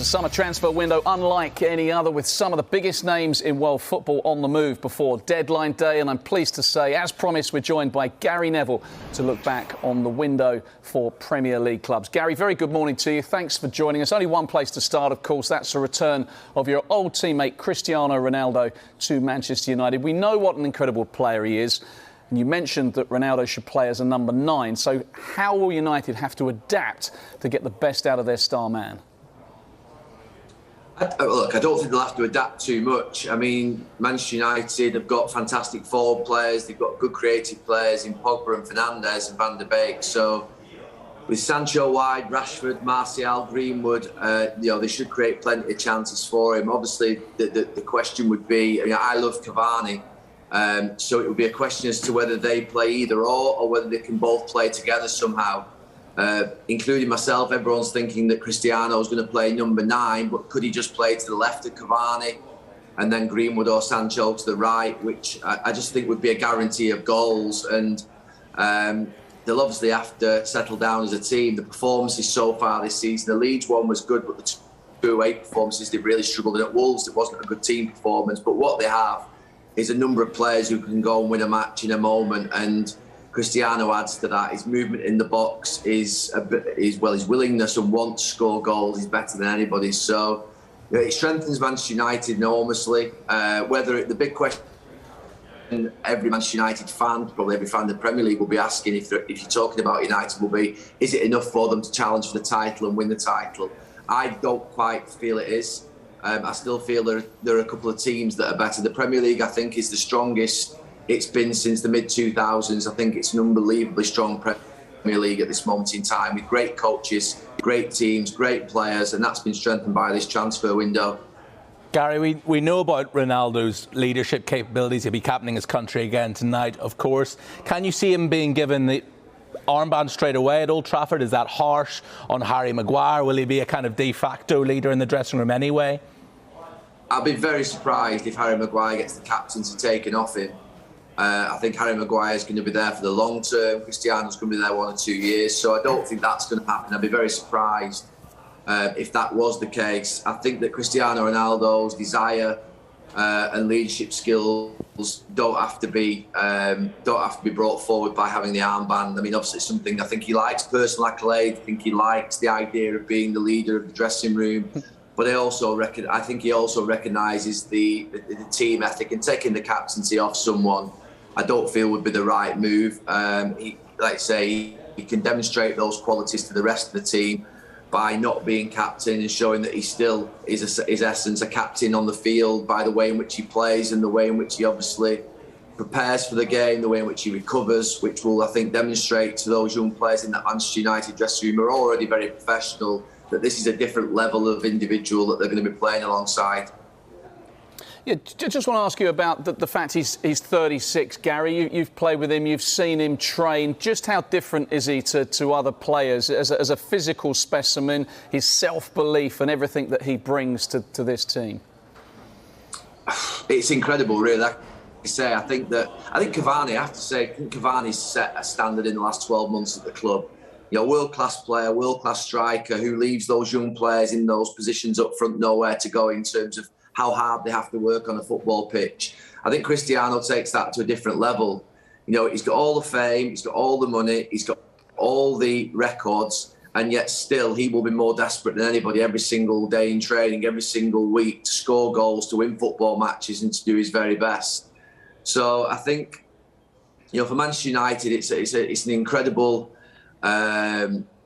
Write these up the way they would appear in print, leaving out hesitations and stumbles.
was a summer transfer window unlike any other, with some of the biggest names in world football on the move before deadline day. And I'm pleased to say, as promised, we're joined by Gary Neville to look back on the window for Premier League clubs. Gary, very good morning to you. Thanks for joining us. Only one place to start, of course. That's the return of your old teammate Cristiano Ronaldo to Manchester United. We know what an incredible player he is. And you mentioned that Ronaldo should play as a number 9. So how will United have to adapt to get the best out of their star man? Look, I don't think they'll have to adapt too much. I mean, Manchester United have got fantastic forward players. They've got good creative players in Pogba and Fernandes and Van der Beek. So with Sancho wide, Rashford, Martial, Greenwood, they should create plenty of chances for him. Obviously, the question would be, I love Cavani. So it would be a question as to whether they play either or whether they can both play together somehow. Including myself, everyone's thinking that Cristiano is going to play number 9, but could he just play to the left of Cavani and then Greenwood or Sancho to the right, which I just think would be a guarantee of goals. And they'll obviously have to settle down as a team. The performances so far this season, the Leeds one was good, but the 2 away performances, they really struggled. And at Wolves, it wasn't a good team performance. But what they have is a number of players who can go and win a match in a moment, and Cristiano adds to that. His movement in the box his willingness and want to score goals is better than anybody's. So it strengthens Manchester United enormously. The big question every Manchester United fan, probably every fan of the Premier League, will be asking if you're talking about United, will be, is it enough for them to challenge for the title and win the title? I don't quite feel it is. I still feel there are a couple of teams that are better. The Premier League, I think, is the strongest it's been since the mid-2000s. I think it's an unbelievably strong Premier League at this moment in time, with great coaches, great teams, great players, and that's been strengthened by this transfer window. Gary, we know about Ronaldo's leadership capabilities. He'll be captaining his country again tonight, of course. Can you see him being given the armband straight away at Old Trafford? Is that harsh on Harry Maguire? Will he be a kind of de facto leader in the dressing room anyway? I'll be very surprised if Harry Maguire gets the captaincy taken off him. I think Harry Maguire is going to be there for the long term. Cristiano's going to be there 1 or 2 years. So I don't think that's going to happen. I'd be very surprised if that was the case. I think that Cristiano Ronaldo's desire and leadership skills don't have to be brought forward by having the armband. I mean, obviously it's something I think he likes, personal accolade. I think he likes the idea of being the leader of the dressing room. But I think he also recognises the team ethic, and taking the captaincy off someone, I don't feel would be the right move. He can demonstrate those qualities to the rest of the team by not being captain and showing that he still is his essence, a captain on the field, by the way in which he plays and the way in which he obviously prepares for the game, the way in which he recovers, which will, I think, demonstrate to those young players in that Manchester United dressing room, who are already very professional, that this is a different level of individual that they're going to be playing alongside. Yeah, just want to ask you about the fact he's 36, Gary. You've played with him, you've seen him train. Just how different is he to other players as a physical specimen, his self-belief and everything that he brings to this team? It's incredible, really. Like I say, I think Cavani's set a standard in the last 12 months at the club. World-class player, world-class striker who leaves those young players in those positions up front nowhere to go in terms of how hard they have to work on a football pitch. I think Cristiano takes that to a different level. He's got all the fame, he's got all the money, he's got all the records, and yet still he will be more desperate than anybody every single day in training, every single week, to score goals, to win football matches and to do his very best. So I think, for Manchester United, it's an incredible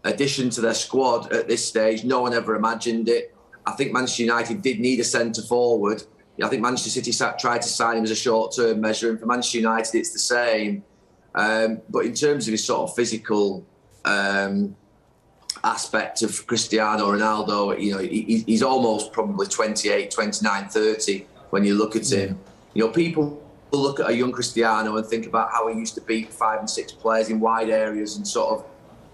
addition to their squad at this stage. No one ever imagined it. I think Manchester United did need a centre forward. I think Manchester City tried to sign him as a short-term measure, and for Manchester United it's the same. But in terms of his sort of physical aspect of Cristiano Ronaldo, he's almost probably 28, 29, 30 when you look at him. People look at a young Cristiano and think about how he used to beat 5 and 6 players in wide areas and sort of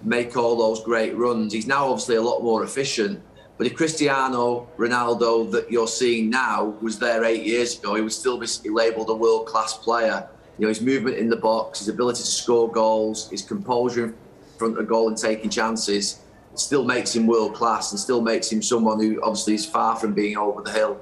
make all those great runs. He's now obviously a lot more efficient. But if Cristiano Ronaldo that you're seeing now was there 8 years ago, he would still be labelled a world-class player. His movement in the box, his ability to score goals, his composure in front of goal and taking chances. still makes him world class and still makes him someone who obviously is far from being over the hill.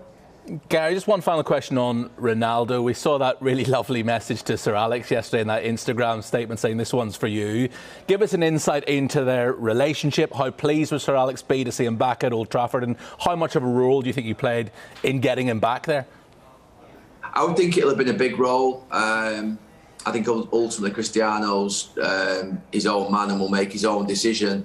Gary, just one final question on Ronaldo. We saw that really lovely message to Sir Alex yesterday in that Instagram statement saying this one's for you. Give us an insight into their relationship. How pleased would Sir Alex be to see him back at Old Trafford, and how much of a role do you think you played in getting him back there? I would think it'll have been a big role. I think ultimately Cristiano's his own man and will make his own decision.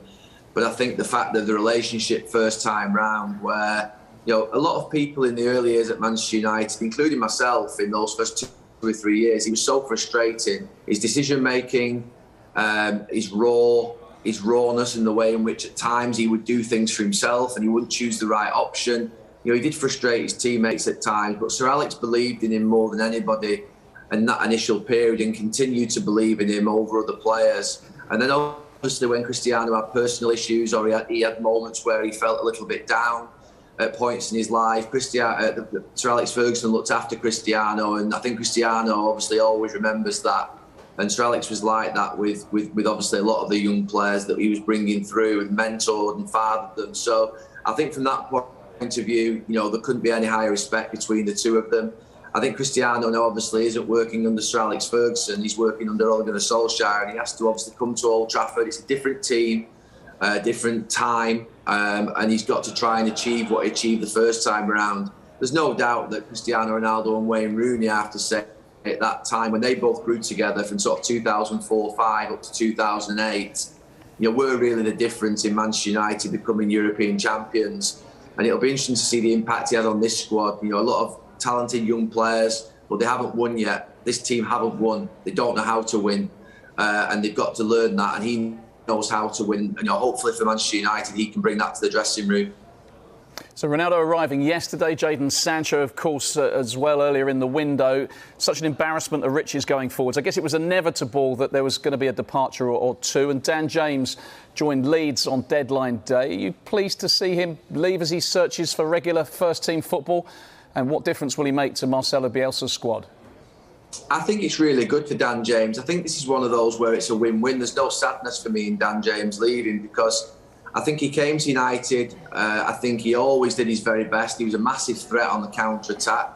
But I think the fact that the relationship first time round, where a lot of people in the early years at Manchester United, including myself, in those first 2 or 3 years, he was so frustrating. His decision making, his rawness, and the way in which at times he would do things for himself and he wouldn't choose the right option. He did frustrate his teammates at times, but Sir Alex believed in him more than anybody in that initial period and continued to believe in him over other players. And then obviously when Cristiano had personal issues, or he had moments where he felt a little bit down at points in his life, Sir Alex Ferguson looked after Cristiano, and I think Cristiano obviously always remembers that. And Sir Alex was like that with obviously a lot of the young players that he was bringing through and mentored and fathered them. So I think from that point of view, there couldn't be any higher respect between the two of them. I think Cristiano now obviously isn't working under Sir Alex Ferguson, he's working under Ole Gunnar Solskjaer, and he has to obviously come to Old Trafford. It's a different team, different time, and he's got to try and achieve what he achieved the first time around. There's no doubt that Cristiano Ronaldo and Wayne Rooney, I have to say, at that time when they both grew together from sort of 2004-05 up to 2008, were really the difference in Manchester United becoming European champions. And it'll be interesting to see the impact he had on this squad. A lot of talented young players, but they haven't won yet. This team haven't won. They don't know how to win, and they've got to learn that. And he knows how to win. And hopefully for Manchester United, he can bring that to the dressing room. So Ronaldo arriving yesterday, Jadon Sancho, of course, as well earlier in the window. Such an embarrassment of riches going forwards. I guess it was inevitable that there was going to be a departure or two. And Dan James joined Leeds on deadline day. Are you pleased to see him leave as he searches for regular first-team football? And what difference will he make to Marcelo Bielsa's squad? I think it's really good for Dan James. I think this is one of those where it's a win-win. There's no sadness for me in Dan James leaving, because I think he came to United. I think he always did his very best. He was a massive threat on the counter-attack.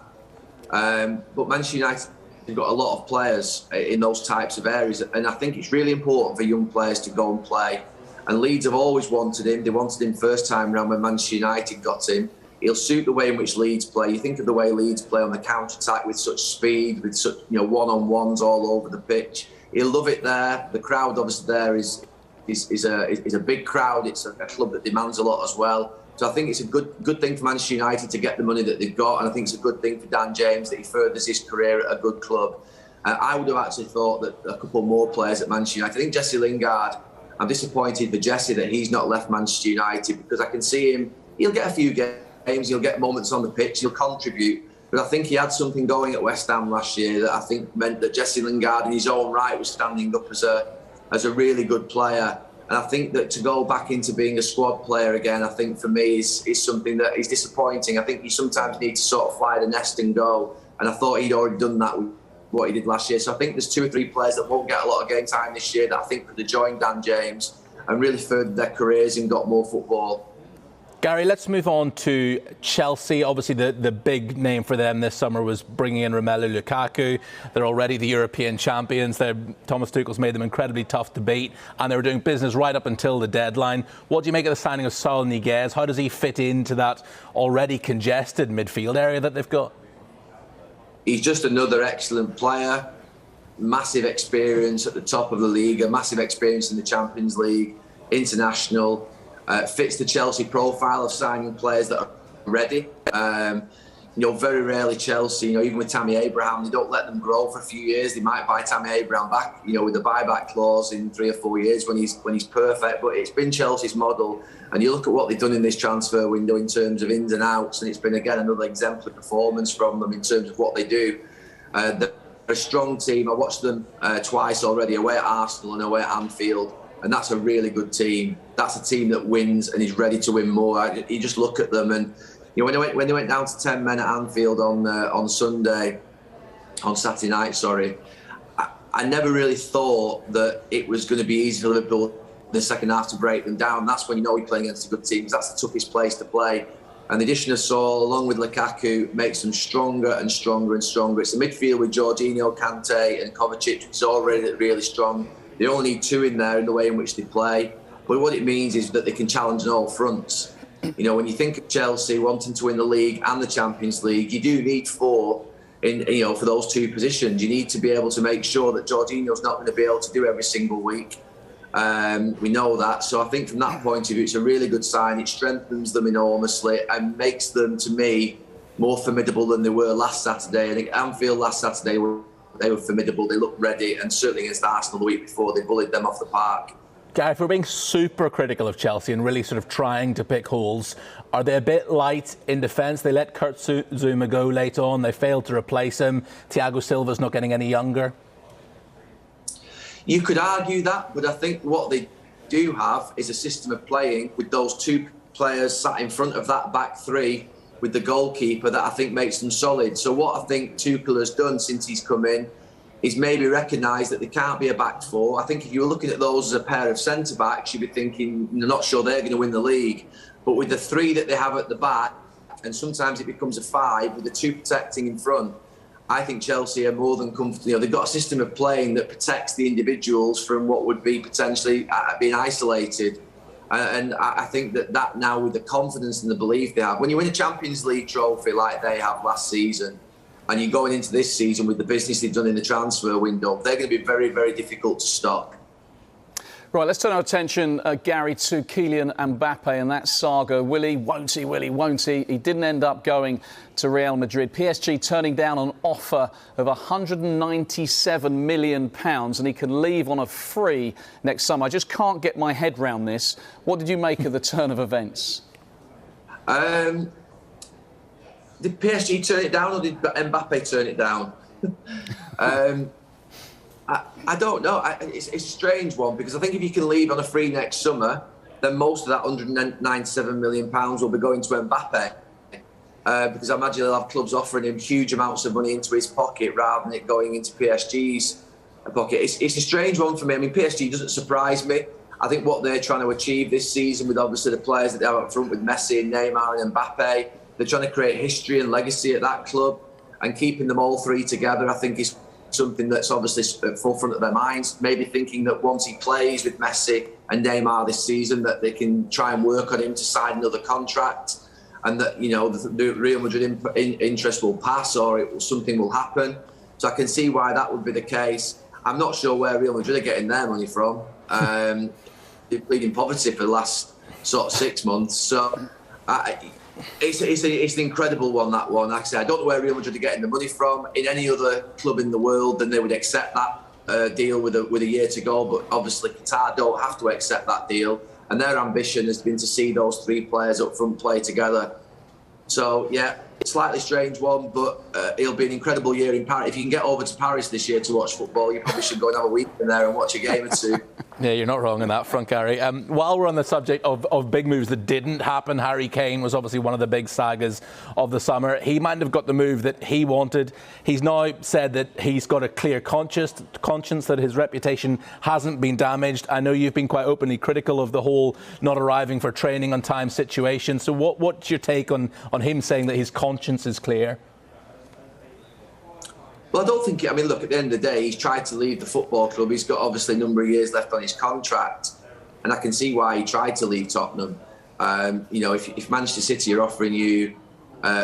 But Manchester United have got a lot of players in those types of areas. And I think it's really important for young players to go and play. And Leeds have always wanted him. They wanted him first time round when Manchester United got him. He'll suit the way in which Leeds play. You think of the way Leeds play on the counter-attack with such speed, with such one-on-ones all over the pitch. He'll love it there. The crowd obviously there is a big crowd. It's a club that demands a lot as well. So I think it's a good thing for Manchester United to get the money that they've got, and I think it's a good thing for Dan James that he furthers his career at a good club. I would have actually thought that a couple more players at Manchester United. I think Jesse Lingard, I'm disappointed for Jesse that he's not left Manchester United, because I can see him, he'll get a few games, he'll get moments on the pitch, he'll contribute. But I think he had something going at West Ham last year that I think meant that Jesse Lingard in his own right was standing up as a really good player. And I think that to go back into being a squad player again, I think for me is something that is disappointing. I think you sometimes need to sort of fly the nest and go. And I thought he'd already done that with what he did last year. So I think there's 2 or 3 players that won't get a lot of game time this year that I think could have joined Dan James and really furthered their careers and got more football. Gary, let's move on to Chelsea. Obviously, the big name for them this summer was bringing in Romelu Lukaku. They're already the European champions. Thomas Tuchel's made them incredibly tough to beat, and they were doing business right up until the deadline. What do you make of the signing of Saul Niguez? How does he fit into that already congested midfield area that they've got? He's just another excellent player. Massive experience at the top of the league, a massive experience in the Champions League, international. Fits the Chelsea profile of signing players that are ready. Very rarely Chelsea, even with Tammy Abraham, they don't let them grow for a few years. They might buy Tammy Abraham back, with the buyback clause in 3 or 4 years when he's perfect. But it's been Chelsea's model, and you look at what they've done in this transfer window in terms of ins and outs, and it's been again another exemplary performance from them in terms of what they do. They're a strong team. I watched them twice already, away at Arsenal and away at Anfield. And that's a really good team. That's a team that wins and is ready to win more. You just look at them, and when they went down to 10 men at Anfield on Saturday night. I never really thought that it was going to be easy for Liverpool the second half to break them down. That's when you know you're playing against the good teams. That's the toughest place to play. And the addition of Saul, along with Lukaku, makes them stronger and stronger and stronger. It's a midfield with Jorginho, Kante and Kovacic, which is already really strong. They only need 2 in there in the way in which they play. But what it means is that they can challenge on all fronts. You know, when you think of Chelsea wanting to win the league and the Champions League, you do need 4 for those 2 positions. You need to be able to make sure that Jorginho's not going to be able to do every single week. We know that. So I think from that point of view, it's a really good sign. It strengthens them enormously and makes them, to me, more formidable than they were last Saturday. I think Anfield last Saturday, they were formidable. They looked ready. And certainly against Arsenal the week before, they bullied them off the park. Gary, if we're being super critical of Chelsea and really sort of trying to pick holes, are they a bit light in defence? They let Kurt Zouma go late on. They failed to replace him. Thiago Silva's not getting any younger. You could argue that, but I think what they do have is a system of playing with those 2 players sat in front of that back 3 with the goalkeeper that I think makes them solid. So what I think Tuchel has done since he's come in is maybe recognise that they can't be a back 4. I think if you were looking at those as a pair of centre-backs, you'd be thinking, you're not sure they're going to win the league. But with the 3 that they have at the back, and sometimes it becomes a 5 with the 2 protecting in front, I think Chelsea are more than comfortable. You know, they've got a system of playing that protects the individuals from what would be potentially being isolated. And I think that now, with the confidence and the belief they have, when you win a Champions League trophy like they have last season, and you're going into this season with the business they've done in the transfer window, they're going to be very, very difficult to stop. Right, let's turn our attention, Gary, to Kylian Mbappe and that saga. Will he, won't he, will he, won't he? He didn't end up going to Real Madrid. PSG turning down an offer of £197 million and he can leave on a free next summer. I just can't get my head round this. What did you make of the turn of events? Did PSG turn it down or did Mbappe turn it down? I don't know. It's a strange one because I think if you can leave on a free next summer, then most of that £197 million will be going to Mbappe. Because I imagine they'll have clubs offering him huge amounts of money into his pocket rather than it going into PSG's pocket. It's a strange one for me. I mean, PSG doesn't surprise me. I think what they're trying to achieve this season with obviously the players that they have up front with Messi and Neymar and Mbappe, they're trying to create history and legacy at that club, and keeping them all 3 together, I think, is something that's obviously at the forefront of their minds. Maybe thinking that once he plays with Messi and Neymar this season, that they can try and work on him to sign another contract, and that, you know, the Real Madrid interest will pass or something will happen. So I can see why that would be the case. I'm not sure where Real Madrid are getting their money from. They're pleading poverty for the last sort of 6 months. So it's an incredible one, that one. Like I say, I don't know where Real Madrid are getting the money from. In any other club in the world, then they would accept that deal with a year to go. But obviously, Qatar don't have to accept that deal, and their ambition has been to see those 3 players up front play together. So yeah, slightly strange one, but it'll be an incredible year in Paris. If you can get over to Paris this year to watch football, you probably should go and have a week in there and watch a game or 2. Yeah, you're not wrong on that front, Gary. While we're on the subject of big moves that didn't happen, Harry Kane was obviously one of the big sagas of the summer. He might have got the move that he wanted. He's now said that he's got a clear conscience, that his reputation hasn't been damaged. I know you've been quite openly critical of the whole not arriving for training on time situation. So what's your take on him saying that his conscience is clear? Well, I don't think... I mean, look, at the end of the day, he's tried to leave the football club. He's got obviously a number of years left on his contract, and I can see why he tried to leave Tottenham. You know, if Manchester City are offering you,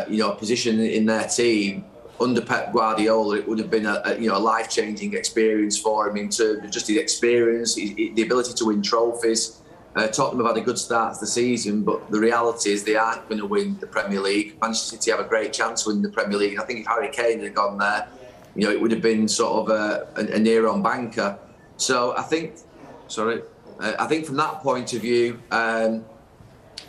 you know, a position in their team under Pep Guardiola, it would have been a life-changing experience for him in terms of just his experience, the ability to win trophies. Tottenham have had a good start to the season, but the reality is they aren't going to win the Premier League. Manchester City have a great chance to win the Premier League. I think if Harry Kane had gone there, you know, it would have been sort of a near-on banker. So I think from that point of view,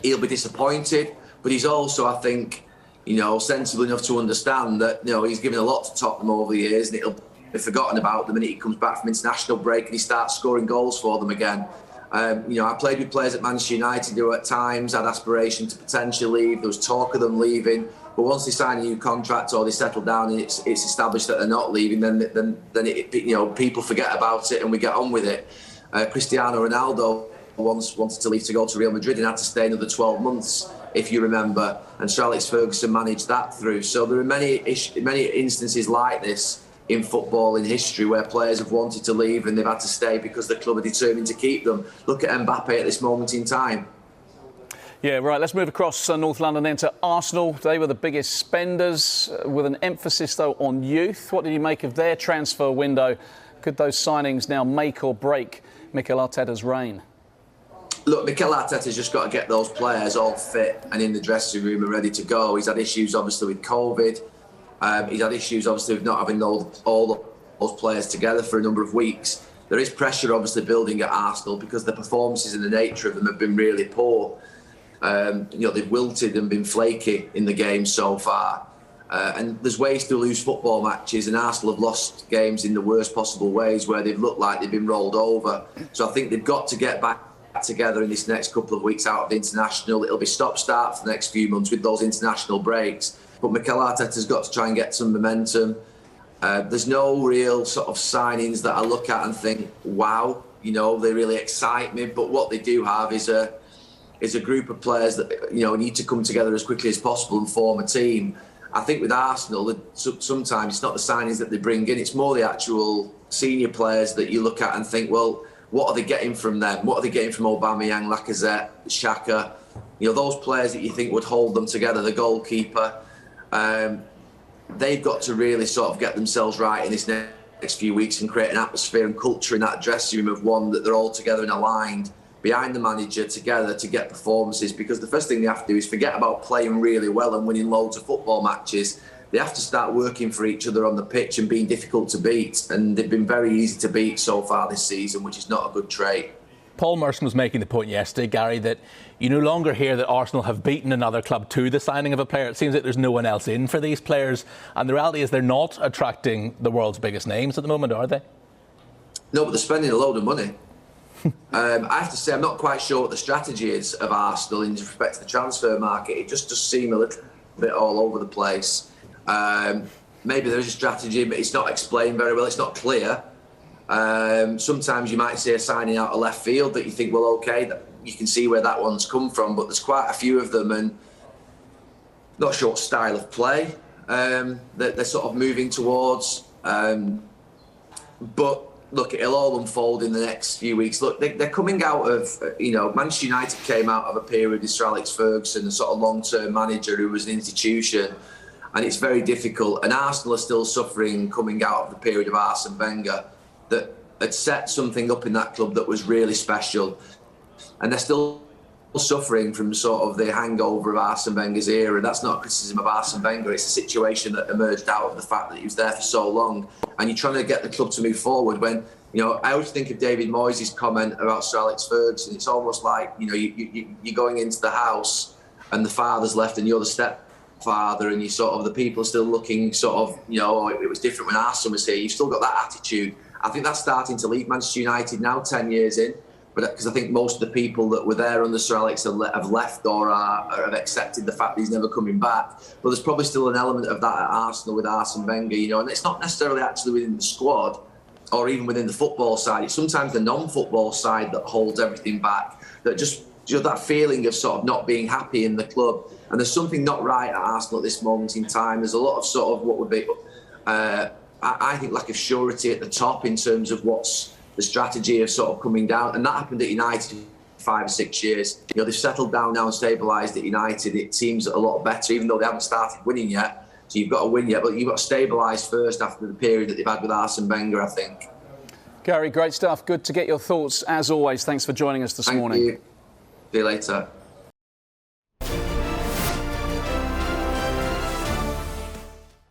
he'll be disappointed. But he's also, I think, you know, sensible enough to understand that, you know, he's given a lot to Tottenham over the years, and it'll be forgotten about the minute he comes back from international break and he starts scoring goals for them again. You know, I played with players at Manchester United who at times had aspiration to potentially leave. There was talk of them leaving. But once they sign a new contract or they settle down and it's established that they're not leaving, then it, you know, people forget about it and we get on with it. Cristiano Ronaldo once wanted to leave to go to Real Madrid and had to stay another 12 months, if you remember. And Sir Alex Ferguson managed that through. So there are many instances like this in football in history where players have wanted to leave and they've had to stay because the club are determined to keep them. Look at Mbappe at this moment in time. Yeah, right. Let's move across North London then to Arsenal. They were the biggest spenders, with an emphasis, though, on youth. What did you make of their transfer window? Could those signings now make or break Mikel Arteta's reign? Look, Mikel Arteta's just got to get those players all fit and in the dressing room and ready to go. He's had issues, obviously, with COVID. He's had issues, obviously, with not having all those players together for a number of weeks. There is pressure, obviously, building at Arsenal because the performances and the nature of them have been really poor. They've wilted and been flaky in the game so far. And there's ways to lose football matches, and Arsenal have lost games in the worst possible ways where they've looked like they've been rolled over. So I think they've got to get back together in this next couple of weeks out of the international. It'll be stop-start for the next few months with those international breaks. But Mikel Arteta's got to try and get some momentum. There's no real sort of signings that I look at and think, wow, they really excite me. But what they do have is a group of players that need to come together as quickly as possible and form a team. I think with Arsenal, sometimes it's not the signings that they bring in, it's more the actual senior players that you look at and think, well, what are they getting from them? What are they getting from Aubameyang, Lacazette, Xhaka? Those players that you think would hold them together, the goalkeeper. They've got to really sort of get themselves right in this next few weeks and create an atmosphere and culture in that dressing room of one that they're all together and aligned behind the manager together to get performances, because the first thing they have to do is forget about playing really well and winning loads of football matches. They have to start working for each other on the pitch and being difficult to beat, and they've been very easy to beat so far this season, which is not a good trait. Paul Merson was making the point yesterday, Gary, that you no longer hear that Arsenal have beaten another club to the signing of a player. It seems like there's no one else in for these players, and the reality is they're not attracting the world's biggest names at the moment, are they? No, but they're spending a load of money. I have to say, I'm not quite sure what the strategy is of Arsenal in respect to the transfer market. It just does seem a little bit all over the place. Maybe there is a strategy, but it's not explained very well. It's not clear. Sometimes you might see a signing out of left field that you think, well, OK, you can see where that one's come from. But there's quite a few of them, and not sure what style of play that they're sort of moving towards. But look, it'll all unfold in the next few weeks. Look, they're coming out of, Manchester United came out of a period with Sir Alex Ferguson, a sort of long-term manager who was an institution, and it's very difficult. And Arsenal are still suffering coming out of the period of Arsene Wenger that had set something up in that club that was really special. And they're still suffering from sort of the hangover of Arsene Wenger's era. That's not a criticism of Arsene Wenger. It's a situation that emerged out of the fact that he was there for so long. And you're trying to get the club to move forward when, I always think of David Moyes' comment about Sir Alex Ferguson. It's almost like, you're going into the house and the father's left and you're the stepfather, and you sort of, the people are still looking sort of, it was different when Arsene was here. You've still got that attitude. I think that's starting to leave Manchester United now, 10 years in. But because I think most of the people that were there under Sir Alex have left or have accepted the fact that he's never coming back. But there's probably still an element of that at Arsenal with Arsene Wenger, and it's not necessarily actually within the squad or even within the football side. It's sometimes the non-football side that holds everything back, that just that feeling of sort of not being happy in the club. And there's something not right at Arsenal at this moment in time. There's a lot of sort of what would be, I think, lack of surety at the top in terms of what's the strategy of sort of coming down. And that happened at United 5 or 6 years. They've settled down now and stabilised at United. It seems a lot better, even though they haven't started winning yet. So you've got to win yet, but you've got to stabilise first after the period that they've had with Arsene Wenger, I think. Gary, great stuff. Good to get your thoughts, as always. Thanks for joining us this morning. Thank you. See you later.